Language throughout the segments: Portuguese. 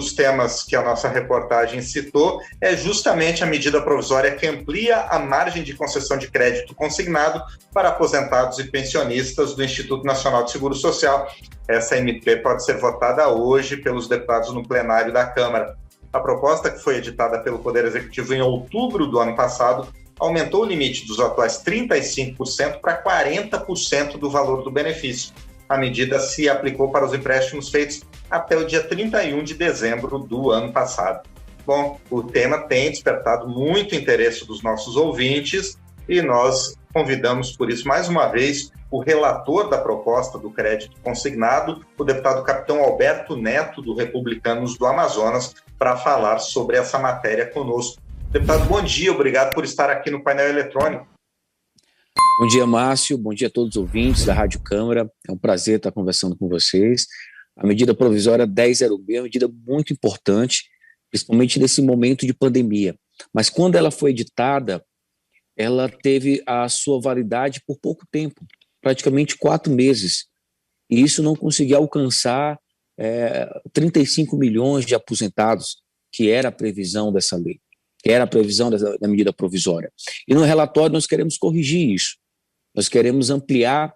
dos temas que a nossa reportagem citou é justamente a medida provisória que amplia a margem de concessão de crédito consignado para aposentados e pensionistas do Instituto Nacional de Seguro Social. Essa MP pode ser votada hoje pelos deputados no plenário da Câmara. A proposta, que foi editada pelo Poder Executivo em outubro do ano passado, aumentou o limite dos atuais 35% para 40% do valor do benefício. A medida se aplicou para os empréstimos feitos até o dia 31 de dezembro do ano passado. Bom, o tema tem despertado muito interesse dos nossos ouvintes e nós convidamos, por isso, mais uma vez, o relator da proposta do crédito consignado, o deputado capitão Alberto Neto, do Republicanos do Amazonas, para falar sobre essa matéria conosco. Deputado, bom dia, obrigado por estar aqui no painel eletrônico. Bom dia, Márcio, bom dia a todos os ouvintes da Rádio Câmara, é um prazer estar conversando com vocês. A medida provisória 1006 é uma medida muito importante, principalmente nesse momento de pandemia, mas quando ela foi editada, ela teve a sua validade por pouco tempo, praticamente 4 meses, e isso não conseguiu alcançar 35 milhões de aposentados, que era a previsão dessa lei, que era a previsão da medida provisória. E no relatório nós queremos corrigir isso. Nós queremos ampliar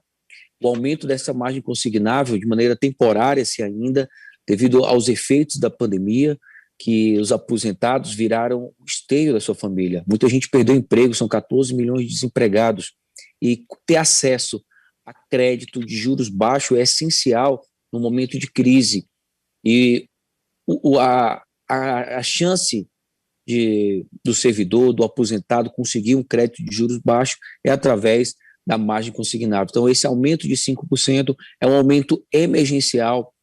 o aumento dessa margem consignável de maneira temporária, se ainda, devido aos efeitos da pandemia, que os aposentados viraram o esteio da sua família. Muita gente perdeu emprego, são 14 milhões de desempregados. E ter acesso a crédito de juros baixos é essencial no momento de crise. E a chance do servidor, do aposentado, conseguir um crédito de juros baixos é através da margem consignada. Então, esse aumento de 5% é um aumento emergencial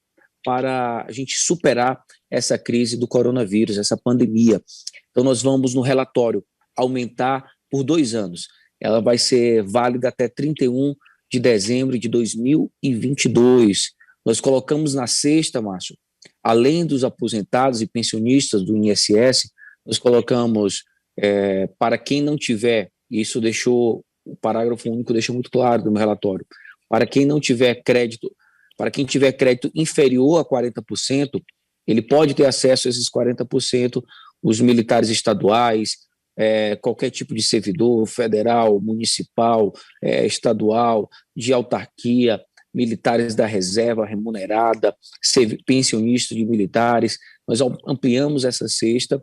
para a gente superar essa crise do coronavírus, essa pandemia. Então, nós vamos, no relatório, aumentar por 2 anos. Ela vai ser válida até 31 de dezembro de 2022. Nós colocamos na cesta, Márcio, além dos aposentados e pensionistas do INSS, nós colocamos para quem não tiver, isso deixou, o parágrafo único deixa muito claro no meu relatório, para quem não tiver crédito, para quem tiver crédito inferior a 40%, ele pode ter acesso a esses 40%, os militares estaduais, qualquer tipo de servidor, federal, municipal, estadual, de autarquia, militares da reserva remunerada, pensionistas de militares. Nós ampliamos essa cesta,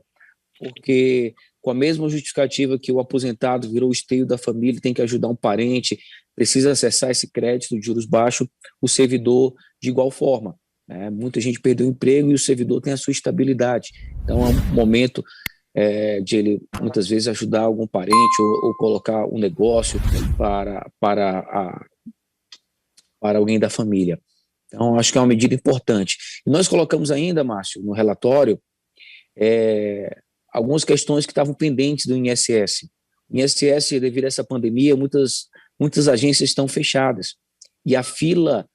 porque com a mesma justificativa que o aposentado virou o esteio da família, tem que ajudar um parente, precisa acessar esse crédito de juros baixos, o servidor de igual forma. Muita gente perdeu o emprego e o servidor tem a sua estabilidade. Então é um momento de ele, muitas vezes, ajudar algum parente ou colocar um negócio para alguém da família. Então, acho que é uma medida importante. E nós colocamos ainda, Márcio, no relatório, algumas questões que estavam pendentes do INSS. O INSS, devido a essa pandemia, muitas agências estão fechadas. E a fila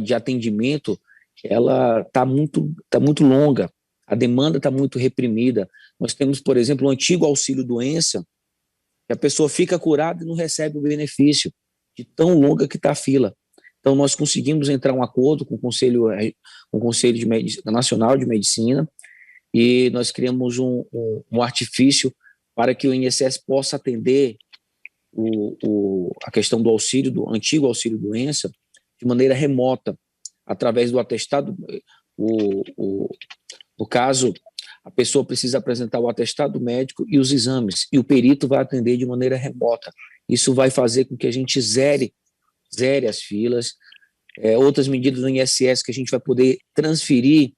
de atendimento, ela está muito longa. A demanda está muito reprimida. Nós temos, por exemplo, o antigo auxílio-doença, que a pessoa fica curada e não recebe o benefício, de tão longa que está a fila. Então, nós conseguimos entrar em um acordo com o Conselho Nacional de Medicina e nós criamos um artifício para que o INSS possa atender a questão do antigo auxílio-doença de maneira remota, através do atestado. No caso, a pessoa precisa apresentar o atestado médico e os exames, e o perito vai atender de maneira remota. Isso vai fazer com que a gente zere as filas. Outras medidas do INSS que a gente vai poder transferir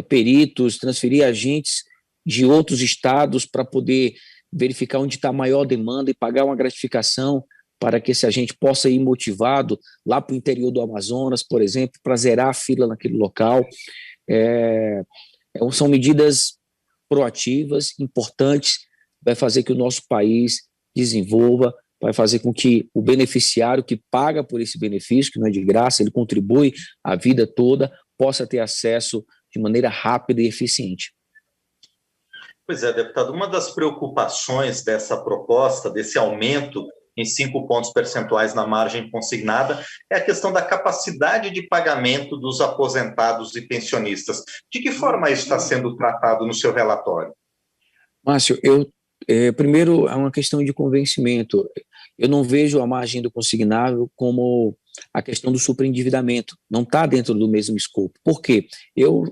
peritos, transferir agentes de outros estados para poder verificar onde está a maior demanda e pagar uma gratificação para que esse agente possa ir motivado lá para o interior do Amazonas, por exemplo, para zerar a fila naquele local. São medidas proativas, importantes, vai fazer que o nosso país desenvolva, vai fazer com que o beneficiário que paga por esse benefício, que não é de graça, ele contribui a vida toda, possa ter acesso de maneira rápida e eficiente. Pois é, deputado, uma das preocupações dessa proposta, desse aumento em 5 pontos percentuais na margem consignada, é a questão da capacidade de pagamento dos aposentados e pensionistas. De que forma isso está sendo tratado no seu relatório? Márcio, primeiro é uma questão de convencimento. Eu não vejo a margem do consignável como a questão do superendividamento. Não está dentro do mesmo escopo. Por quê? Eu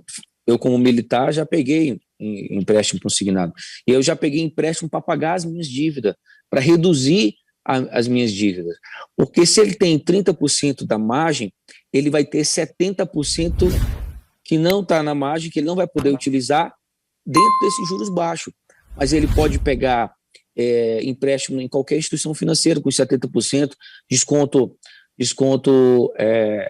como militar, já peguei empréstimo consignado. E eu já peguei empréstimo para pagar as minhas dívidas, para reduzir as minhas dívidas. Porque se ele tem 30% da margem, ele vai ter 70% que não está na margem, que ele não vai poder utilizar dentro desses juros baixos. Mas ele pode pegar empréstimo em qualquer instituição financeira com 70%, desconto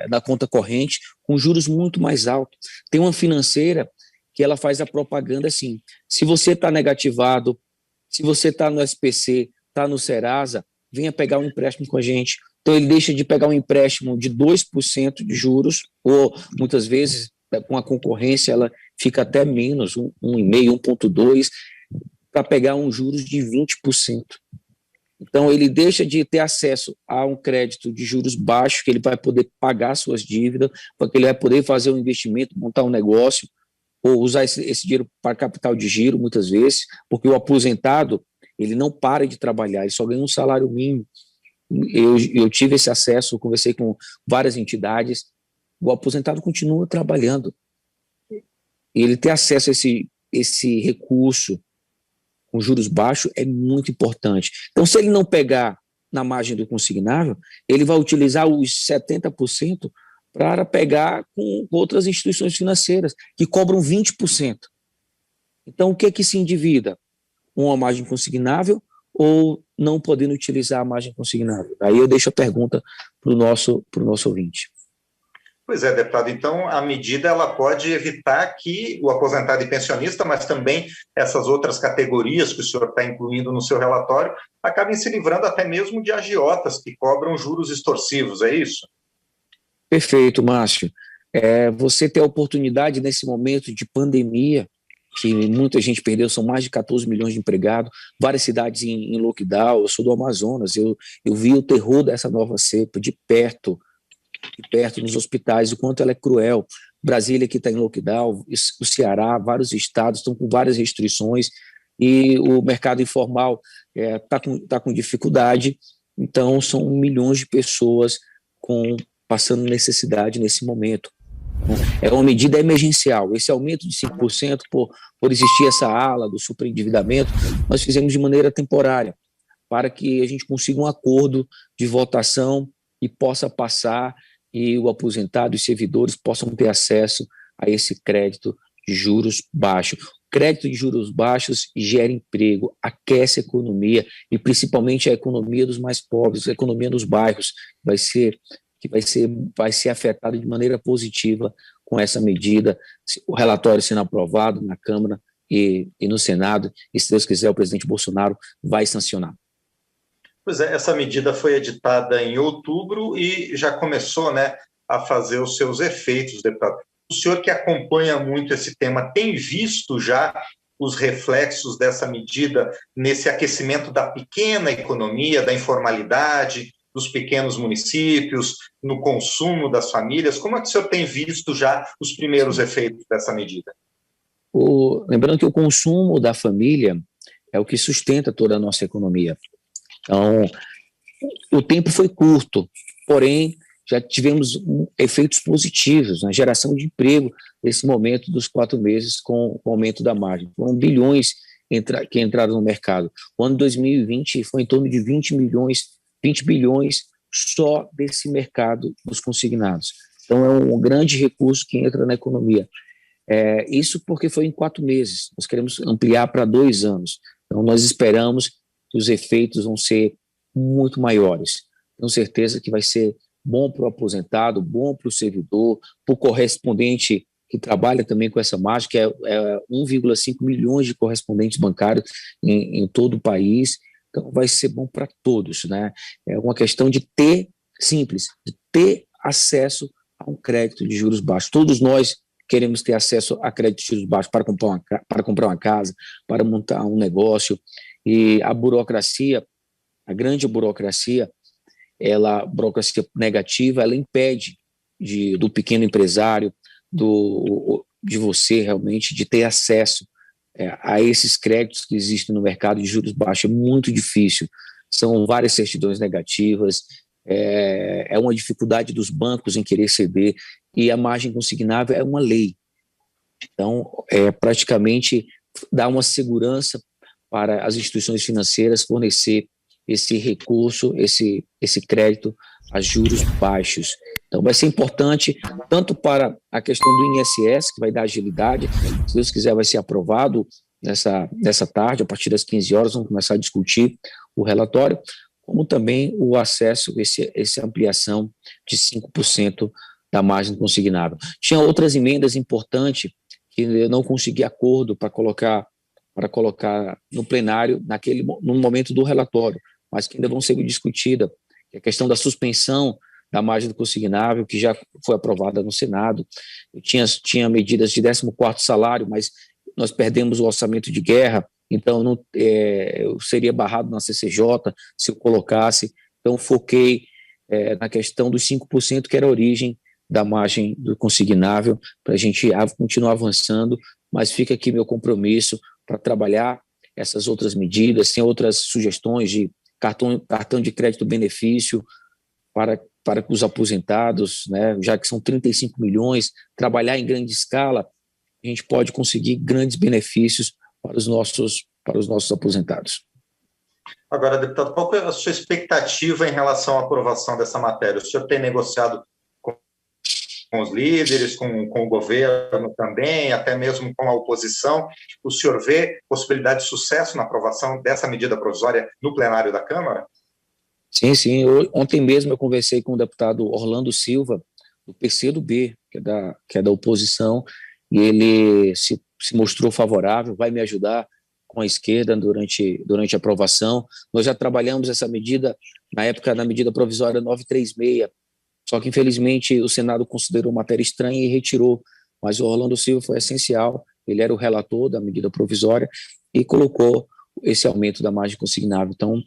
da conta corrente, com juros muito mais altos. Tem uma financeira que ela faz a propaganda assim: se você está negativado, se você está no SPC, está no Serasa, venha pegar um empréstimo com a gente. Então ele deixa de pegar um empréstimo de 2% de juros, ou muitas vezes com a concorrência ela fica até menos, 1,5%, 1,2%, para pegar um juros de 20%. Então, ele deixa de ter acesso a um crédito de juros baixos, que ele vai poder pagar suas dívidas, porque ele vai poder fazer um investimento, montar um negócio, ou usar esse dinheiro para capital de giro, muitas vezes, porque o aposentado, ele não para de trabalhar, ele só ganha um salário mínimo. Eu tive esse acesso, conversei com várias entidades, o aposentado continua trabalhando. E ele ter acesso a esse recurso, com juros baixos, é muito importante. Então, se ele não pegar na margem do consignável, ele vai utilizar os 70% para pegar com outras instituições financeiras, que cobram 20%. Então, o que é que se endivida? Uma margem consignável ou não podendo utilizar a margem consignável? Aí eu deixo a pergunta para o nosso ouvinte. Pois é, deputado, então a medida ela pode evitar que o aposentado e pensionista, mas também essas outras categorias que o senhor está incluindo no seu relatório, acabem se livrando até mesmo de agiotas que cobram juros extorsivos, é isso? Perfeito, Márcio. Você ter a oportunidade nesse momento de pandemia, que muita gente perdeu, são mais de 14 milhões de empregados, várias cidades em lockdown. Eu sou do Amazonas, eu vi o terror dessa nova cepa de perto nos hospitais, o quanto ela é cruel. Brasília que está em lockdown, o Ceará, vários estados estão com várias restrições e o mercado informal está com dificuldade. Então são milhões de pessoas passando necessidade nesse momento. É uma medida emergencial. Esse aumento de 5% por existir essa ala do superendividamento, nós fizemos de maneira temporária, para que a gente consiga um acordo de votação e possa passar e o aposentado e os servidores possam ter acesso a esse crédito de juros baixos. Crédito de juros baixos gera emprego, aquece a economia e principalmente a economia dos mais pobres, a economia dos bairros vai ser afetada de maneira positiva com essa medida, o relatório sendo aprovado na Câmara e no Senado, e se Deus quiser o presidente Bolsonaro vai sancionar. Pois é, essa medida foi editada em outubro e já começou, né, a fazer os seus efeitos, deputado. O senhor que acompanha muito esse tema, tem visto já os reflexos dessa medida nesse aquecimento da pequena economia, da informalidade, dos pequenos municípios, no consumo das famílias? Como é que o senhor tem visto já os primeiros efeitos dessa medida? Lembrando que o consumo da família é o que sustenta toda a nossa economia. Então, o tempo foi curto, porém, já tivemos efeitos positivos na geração de emprego nesse momento dos 4 meses com o aumento da margem. Foram bilhões que entraram no mercado. O ano 2020 foi em torno de 20 bilhões só desse mercado dos consignados. Então, é um grande recurso que entra na economia. Isso porque foi em 4 meses. Nós queremos ampliar para 2 anos. Então, nós esperamos que os efeitos vão ser muito maiores. Tenho certeza que vai ser bom para o aposentado, bom para o servidor, para o correspondente que trabalha também com essa margem, que é 1,5 milhões de correspondentes bancários em todo o país. Então, vai ser bom para todos, né? É uma questão de ter acesso a um crédito de juros baixos. Todos nós queremos ter acesso a crédito de juros baixos para comprar uma casa, para montar um negócio, e a burocracia A grande burocracia, burocracia negativa, ela impede do pequeno empresário, de você realmente, de ter acesso a esses créditos que existem no mercado de juros baixos. É muito difícil, são várias certidões negativas, é uma dificuldade dos bancos em querer ceder, e a margem consignável é uma lei. Então, praticamente dá uma segurança para as instituições financeiras fornecer esse recurso, esse crédito a juros baixos. Então, vai ser importante tanto para a questão do INSS, que vai dar agilidade, se Deus quiser vai ser aprovado nessa tarde, a partir das 15 horas, vamos começar a discutir o relatório, como também o acesso, essa ampliação de 5% da margem consignável. Tinha outras emendas importantes que eu não consegui acordo para colocar no plenário no momento do relatório, mas que ainda vão ser discutidas, que é a questão da suspensão da margem consignável, que já foi aprovada no Senado. Eu tinha medidas de 14º salário, mas nós perdemos o orçamento de guerra, então eu seria barrado na CCJ se eu colocasse. Então, foquei na questão dos 5%, que era a origem da margem do consignável, para a gente continuar avançando, mas fica aqui meu compromisso para trabalhar essas outras medidas, tem outras sugestões de cartão de crédito benefício para os aposentados, né, já que são 35 milhões, trabalhar em grande escala, a gente pode conseguir grandes benefícios para os nossos aposentados. Agora, deputado, qual é a sua expectativa em relação à aprovação dessa matéria? O senhor tem negociado com os líderes, com o governo também, até mesmo com a oposição. O senhor vê possibilidade de sucesso na aprovação dessa medida provisória no plenário da Câmara? Sim. Ontem mesmo eu conversei com o deputado Orlando Silva, do PCdoB, que é da oposição, e ele se mostrou favorável, vai me ajudar com a esquerda durante a aprovação. Nós já trabalhamos essa medida na época da medida provisória 936, só que, infelizmente, o Senado considerou matéria estranha e retirou, mas o Orlando Silva foi essencial, ele era o relator da medida provisória e colocou esse aumento da margem consignável. Então,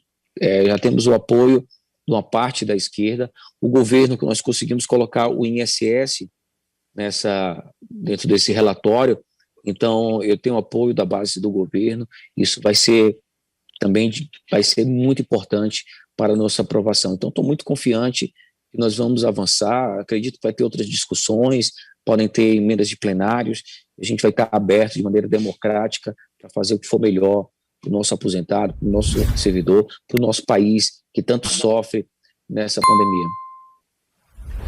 já temos o apoio de uma parte da esquerda, o governo, que nós conseguimos colocar o INSS dentro desse relatório, então eu tenho apoio da base do governo, isso vai ser muito importante para a nossa aprovação. Então, estou muito confiante que nós vamos avançar, acredito que vai ter outras discussões, podem ter emendas de plenários, a gente vai estar aberto de maneira democrática para fazer o que for melhor para o nosso aposentado, para o nosso servidor, para o nosso país, que tanto sofre nessa pandemia.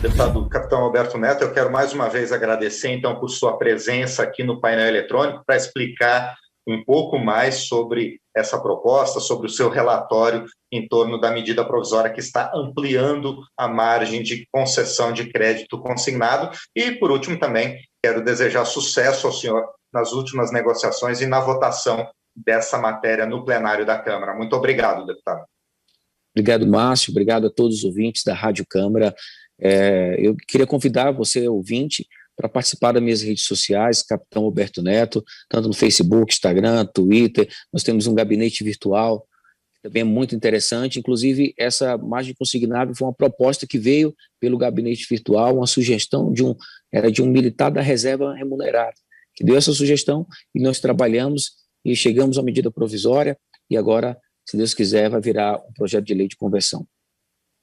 Deputado Capitão Alberto Neto, eu quero mais uma vez agradecer, então, por sua presença aqui no painel eletrônico para explicar um pouco mais sobre essa proposta, sobre o seu relatório em torno da medida provisória que está ampliando a margem de concessão de crédito consignado. E, por último, também quero desejar sucesso ao senhor nas últimas negociações e na votação dessa matéria no plenário da Câmara. Muito obrigado, deputado. Obrigado, Márcio. Obrigado a todos os ouvintes da Rádio Câmara. Eu queria convidar você, ouvinte, para participar das minhas redes sociais, Capitão Alberto Neto, tanto no Facebook, Instagram, Twitter. Nós temos um gabinete virtual, que também é muito interessante. Inclusive, essa margem consignável foi uma proposta que veio pelo gabinete virtual, uma sugestão era de um militar da reserva remunerada, que deu essa sugestão e nós trabalhamos e chegamos à medida provisória e agora, se Deus quiser, vai virar um projeto de lei de conversão.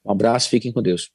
Um abraço, fiquem com Deus.